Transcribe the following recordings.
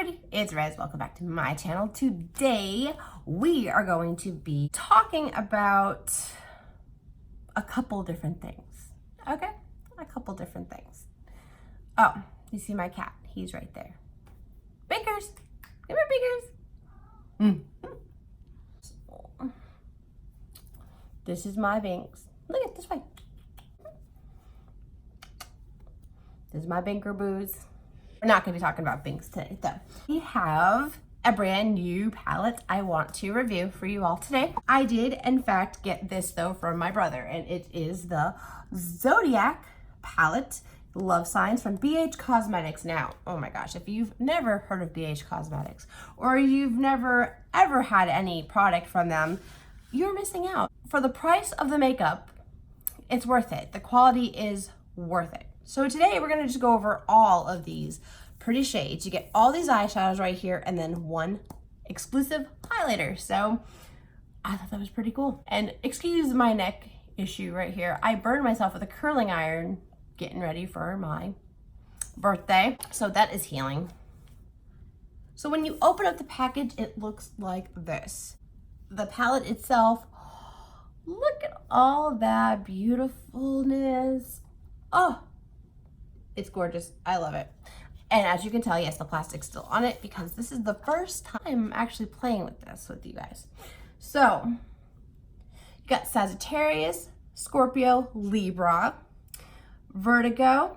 everybody, it's Rez. Welcome back to my channel. Today we are going to be talking about a couple different things. Okay, a couple different things. Oh, you see my cat? He's right there. Binkers, come here, Binkers. So, this is my Binks. Look at this way. This is my Binker Boos. We're not going to be talking about Binks today, though. We have a brand new palette I want to review for you all today. I did, in fact, get this, though, from my brother, and it is the Zodiac palette, Love Signs from BH Cosmetics. Now, oh my gosh, if you've never heard of BH Cosmetics, or you've never, ever had any product from them, you're missing out. For the price of the makeup, it's worth it. The quality is worth it. So today we're gonna just go over all of these pretty shades. You get all these eyeshadows right here and then one exclusive highlighter. So I thought that was pretty cool. And excuse my neck issue right here. I burned myself with a curling iron getting ready for my birthday. So that is healing. So when you open up the package, it looks like this. The palette itself, look at all that beautifulness. Oh, it's gorgeous. I love it. And as you can tell, yes, the plastic's still on it because this is the first time I'm actually playing with this with you guys. So, you got Sagittarius, Scorpio, Libra, Virgo.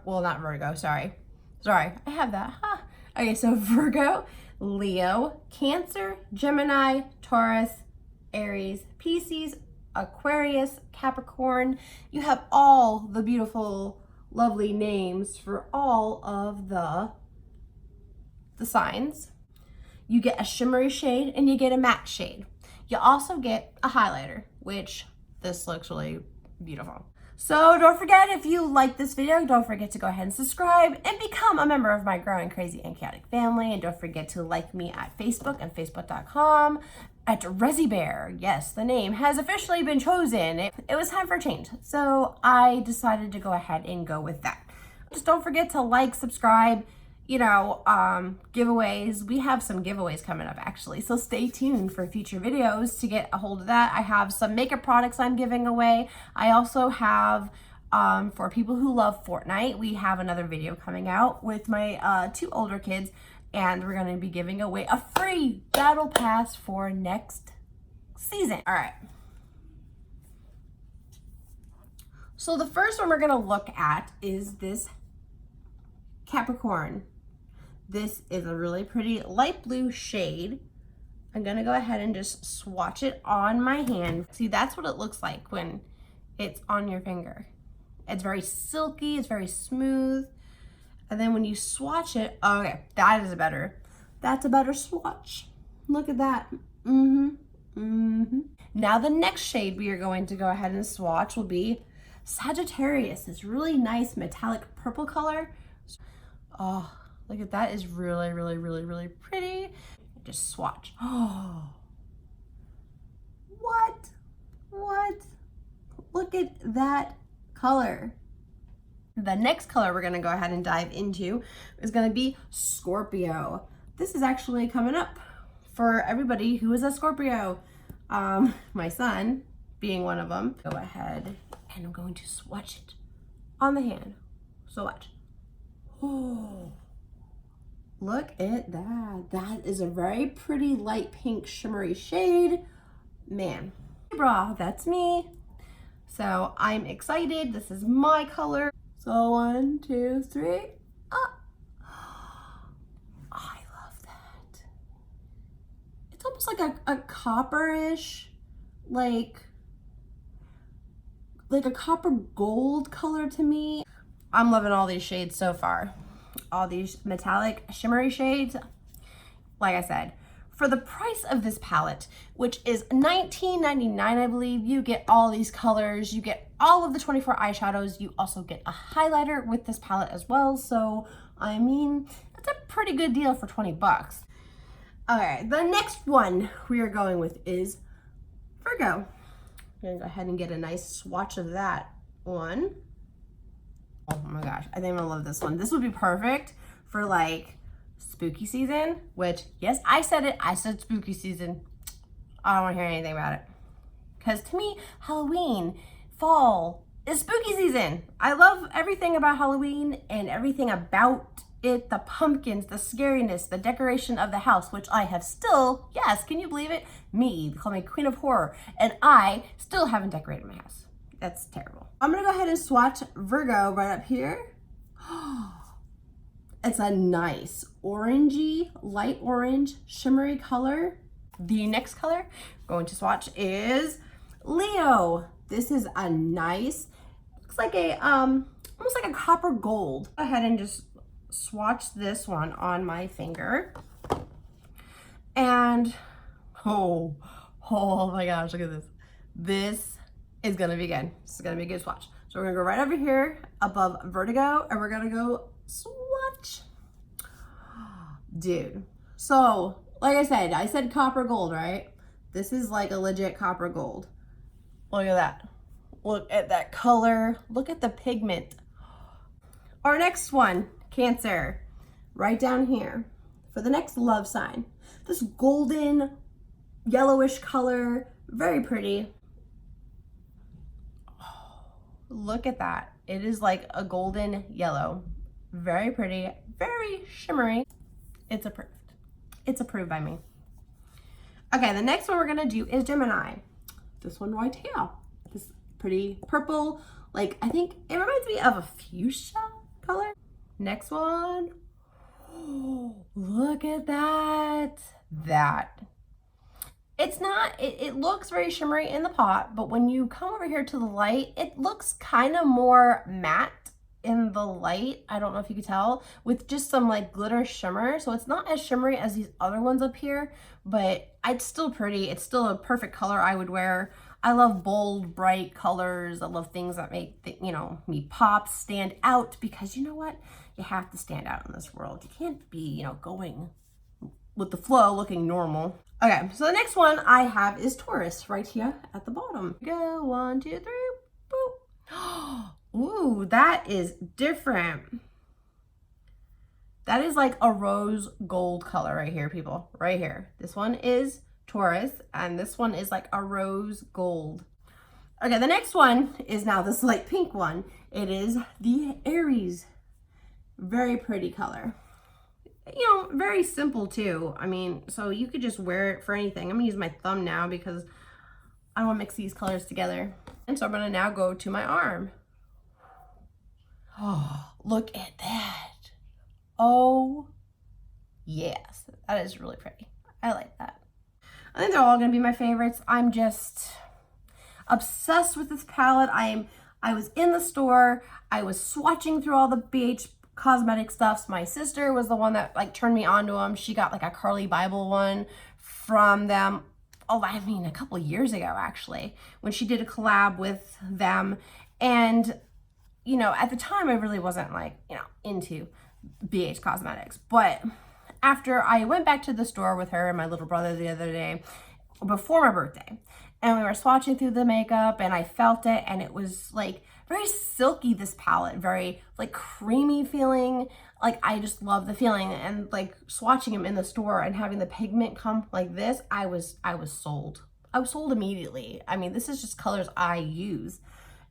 Well, not Virgo, sorry. I have that. Huh. Okay, so Virgo, Leo, Cancer, Gemini, Taurus, Aries, Pisces, Aquarius, Capricorn. You have all the beautiful, lovely names for all of the signs. You get a shimmery shade and you get a matte shade. You also get a highlighter, which this looks really beautiful. So don't forget, if you like this video, don't forget to go ahead and subscribe and become a member of my growing crazy and chaotic family. And don't forget to like me at Facebook and facebook.com at Rezzy Bear. Yes, the name has officially been chosen. It was time for a change. So I decided to go ahead and go with that. Just don't forget to like, subscribe, you know, giveaways. We have some giveaways coming up actually. So stay tuned for future videos to get a hold of that. I have some makeup products I'm giving away. I also have, for people who love Fortnite, we have another video coming out with my two older kids. And we're going to be giving away a free battle pass for next season. All right. So the first one we're going to look at is this Capricorn. This is a really pretty light blue shade. I'm going to go ahead and just swatch it on my hand. See, that's what it looks like when it's on your finger. It's very silky. It's very smooth. And then when you swatch it, okay, that's a better swatch. Look at that. Now the next shade we are going to go ahead and swatch will be Sagittarius. This really nice metallic purple color. Oh, look at that. Is really, really, really, really pretty. Just swatch. Oh, what? Look at that color. The next color we're gonna go ahead and dive into is gonna be Scorpio. This is actually coming up for everybody who is a Scorpio. My son being one of them. Go ahead and I'm going to swatch it on the hand. So watch. Oh, look at that. That is a very pretty light pink shimmery shade. Man, Libra, that's me. So I'm excited. This is my color. So 1, 2, 3. Oh, I love that. It's almost like a copper-ish, like a copper gold color to me. I'm loving all these shades so far. All these metallic shimmery shades. Like I said, for the price of this palette, which is $19.99, I believe, you get all these colors, you get all of the 24 eyeshadows, you also get a highlighter with this palette as well. So, I mean, that's a pretty good deal for 20 bucks. All right, the next one we are going with is Virgo. I'm gonna go ahead and get a nice swatch of that one. Oh my gosh, I think I'm gonna love this one. This would be perfect for like spooky season, which, yes, I said it. I said spooky season. I don't want to hear anything about it. Because to me, Halloween, fall, is spooky season. I love everything about Halloween and everything about it, the pumpkins, the scariness, the decoration of the house, which I have still, yes, can you believe it? Me, they call me Queen of Horror, and I still haven't decorated my house. That's terrible. I'm gonna go ahead and swatch Virgo right up here. It's a nice orangey, light orange, shimmery color. The next color I'm going to swatch is Leo. This is a nice, looks like a, almost like a copper gold. Go ahead and just swatch this one on my finger. And, oh my gosh, look at this. This is gonna be good. This is gonna be a good swatch. So we're gonna go right over here above Vertigo, and we're gonna go swatch. Dude, so like I said copper gold, right? This is like a legit copper gold. Look at that. Look at that color. Look at the pigment. Our next one, Cancer, right down here for the next love sign. This golden yellowish color, very pretty. Oh, look at that. It is like a golden yellow. Very pretty, very shimmery. It's approved. It's approved by me. Okay, the next one we're gonna do is Gemini. This one right here. This pretty purple, like I think it reminds me of a fuchsia color. Next one. Oh, look at that. It's not, it looks very shimmery in the pot, but when you come over here to the light, it looks kind of more matte in the light. I don't know if you could tell, with just some like glitter shimmer. So it's not as shimmery as these other ones up here, but it's still pretty. It's still a perfect color I would wear. I love bold, bright colors. I love things that make, me pop, stand out, because you know what? You have to stand out in this world. You can't be, going with the flow, looking normal. Okay, so the next one I have is Taurus right here at the bottom. Go, 1, 2, 3, boop. Ooh, that is different. That is like a rose gold color right here, people, right here. This one is Taurus, and this one is like a rose gold. Okay, the next one is now this light pink one. It is the Aries. Very pretty color. Very simple too. I mean, so you could just wear it for anything. I'm gonna use my thumb now because I don't want to mix these colors together. And so I'm gonna now go to my arm. Oh, look at that. Oh, yes. That is really pretty. I like that. I think they're all gonna be my favorites. I'm just obsessed with this palette. I was in the store. I was swatching through all the BH cosmetic stuffs. My sister was the one that like turned me onto them. She got like a Carly Bible one from them. Oh, I mean, a couple years ago, actually, when she did a collab with them. And, at the time I really wasn't like, into BH cosmetics. But after I went back to the store with her and my little brother the other day, before my birthday, and we were swatching through the makeup and I felt it, and it was like very silky, this palette, very like creamy feeling. Like I just love the feeling, and like swatching them in the store and having the pigment come like this, I was sold. I was sold immediately. I mean, this is just colors I use,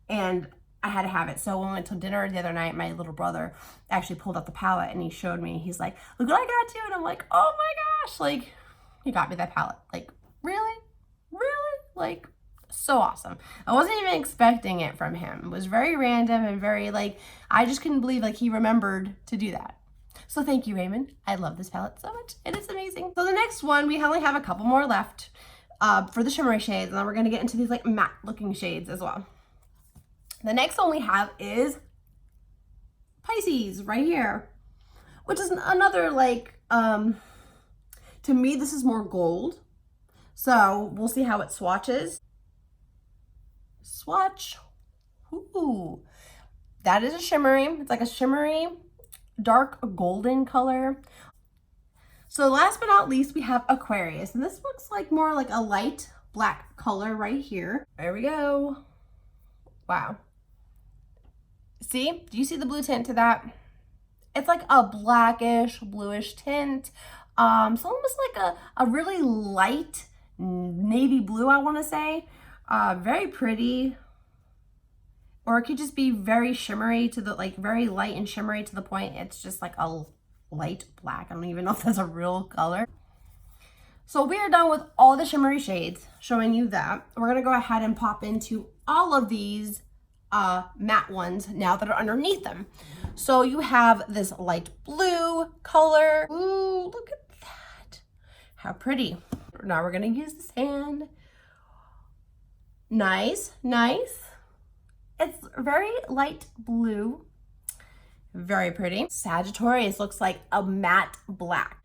and I had to have it. So when we went to dinner the other night, my little brother actually pulled out the palette and he showed me. He's like, look what I got you. And I'm like, oh my gosh, like he got me that palette. Like, really? Like, so awesome. I wasn't even expecting it from him. It was very random and very like, I just couldn't believe like he remembered to do that. So thank you, Raymond. I love this palette so much, and it's amazing. So the next one, we only have a couple more left for the shimmery shades, and then we're gonna get into these like matte looking shades as well. The next one we have is Pisces right here, which is another like, to me, this is more gold. So we'll see how it swatches. Swatch. Ooh, that is a shimmery. It's like a shimmery, dark golden color. So last but not least, we have Aquarius, and this looks like more like a light black color right here. There we go. Wow. See, do you see the blue tint to that? It's like a blackish, bluish tint. So almost like a really light navy blue, I want to say. Very pretty. Or it could just be very shimmery to the, like very light and shimmery to the point it's just like a light black. I don't even know if that's a real color. So we are done with all the shimmery shades, showing you that. We're gonna go ahead and pop into all of these matte ones now that are underneath them. So you have this light blue color. Ooh, look at that. How pretty. Now we're gonna use this hand. Nice, nice. It's very light blue. Very pretty. Sagittarius looks like a matte black.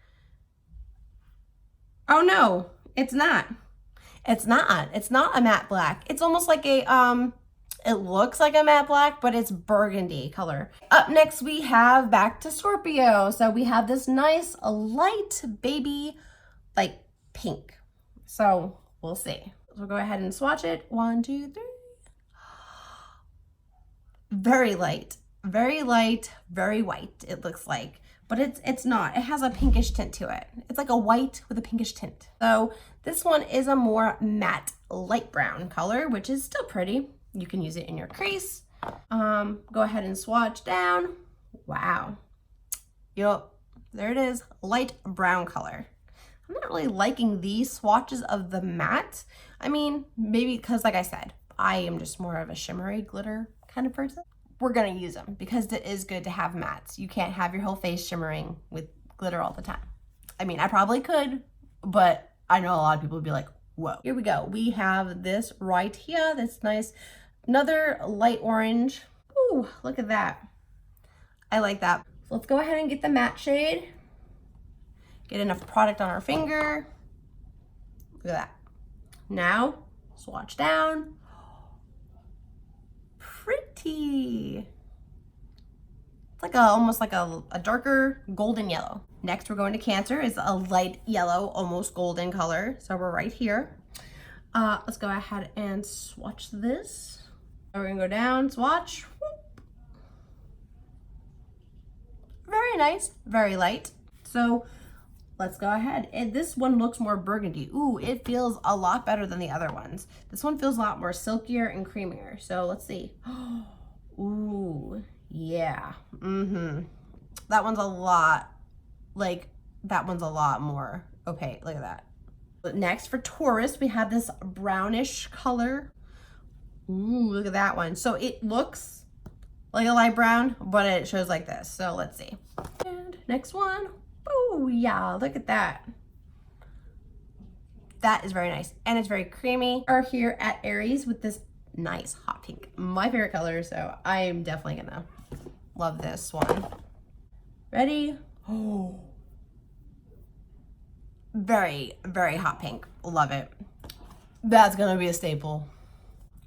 Oh no, it's not. It's not. It's not a matte black. It's almost like a, it looks like a matte black, but it's burgundy color. Up next, we have back to Scorpio. So we have this nice light baby, like pink. So we'll see. So we'll go ahead and swatch it. 1, 2, 3. Very light, very white, it looks like. But it's not. It has a pinkish tint to it. It's like a white with a pinkish tint. So this one is a more matte light brown color, which is still pretty. You can use it in your crease. Go ahead and swatch down. Wow. Yup, there it is, light brown color. I'm not really liking these swatches of the matte. I mean, maybe because, like I said, I am just more of a shimmery glitter kind of person. We're gonna use them because it is good to have mattes. You can't have your whole face shimmering with glitter all the time. I mean, I probably could, but I know a lot of people would be like, whoa. Here we go. We have this right here. That's nice. Another light orange. Ooh, look at that. I like that. So let's go ahead and get the matte shade. Get enough product on our finger. Look at that. Now, swatch down. Pretty. It's like almost like a darker golden yellow. Next, we're going to Cancer. It's a light yellow, almost golden color. So we're right here. Let's go ahead and swatch this. We're gonna go down, swatch. Whoop. Very nice, very light. So let's go ahead. And this one looks more burgundy. Ooh, it feels a lot better than the other ones. This one feels a lot more silkier and creamier. So let's see. Ooh, yeah. That one's a lot, like, that one's a lot more opaque. Look at that. But next, for Taurus, we have this brownish color. Ooh, look at that one. So it looks like a light brown, but it shows like this. So let's see. And next one. Oh yeah, look at that. That is very nice. And it's very creamy. We're here at Aries with this nice hot pink. My favorite color, so I am definitely gonna love this one. Ready? Oh. Very, very hot pink. Love it. That's gonna be a staple.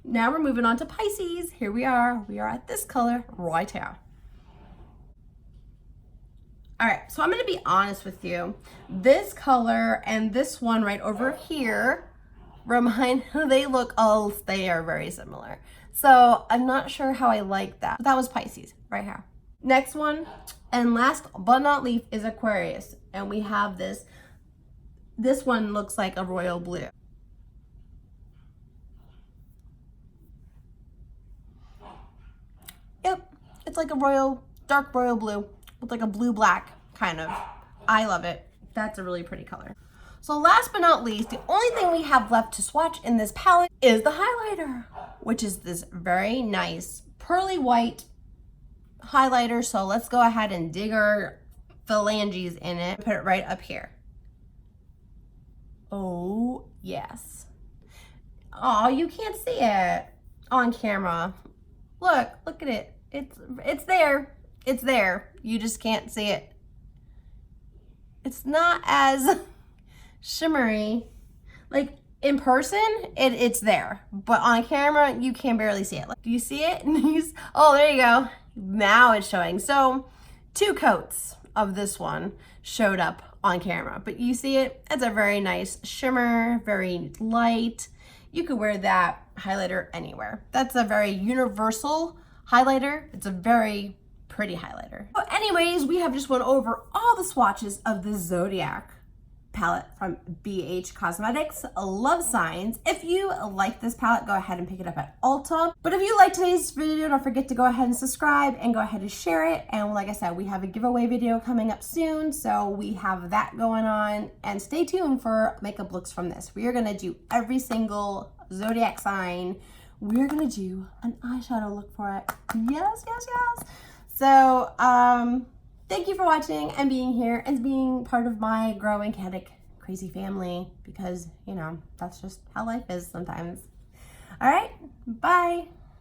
Now we're moving on to Pisces. Here we are. We are at this color right here. All right, so I'm gonna be honest with you. This color and this one right over here, they are very similar. So I'm not sure how I like that. But that was Pisces right here. Next one, and last but not least, is Aquarius. And we have this one looks like a royal blue. Yep, it's like a dark royal blue with like a blue-black kind of. I love it. That's a really pretty color. So last but not least, the only thing we have left to swatch in this palette is the highlighter, which is this very nice pearly white highlighter. So let's go ahead and dig our phalanges in it. Put it right up here. Oh, yes. Oh, you can't see it on camera. Look at it. It's there. It's there. You just can't see it. It's not as shimmery. Like in person, it's there. But on camera, you can barely see it. Like, do you see it? Oh, there you go. Now it's showing. So 2 coats of this one showed up on camera. But you see it? It's a very nice shimmer, very light. You could wear that highlighter anywhere. That's a very universal highlighter. It's a very pretty highlighter. So anyways, we have just went over all the swatches of the Zodiac palette from BH Cosmetics, Love Signs. If you like this palette, go ahead and pick it up at Ulta. But if you like today's video, don't forget to go ahead and subscribe and go ahead and share it. And like I said, we have a giveaway video coming up soon, so we have that going on. And stay tuned for makeup looks from this. We are gonna do every single Zodiac sign. We're gonna do an eyeshadow look for it. Yes, yes, yes. So, thank you for watching and being here and being part of my growing chaotic crazy family, because, you know, that's just how life is sometimes. All right, bye.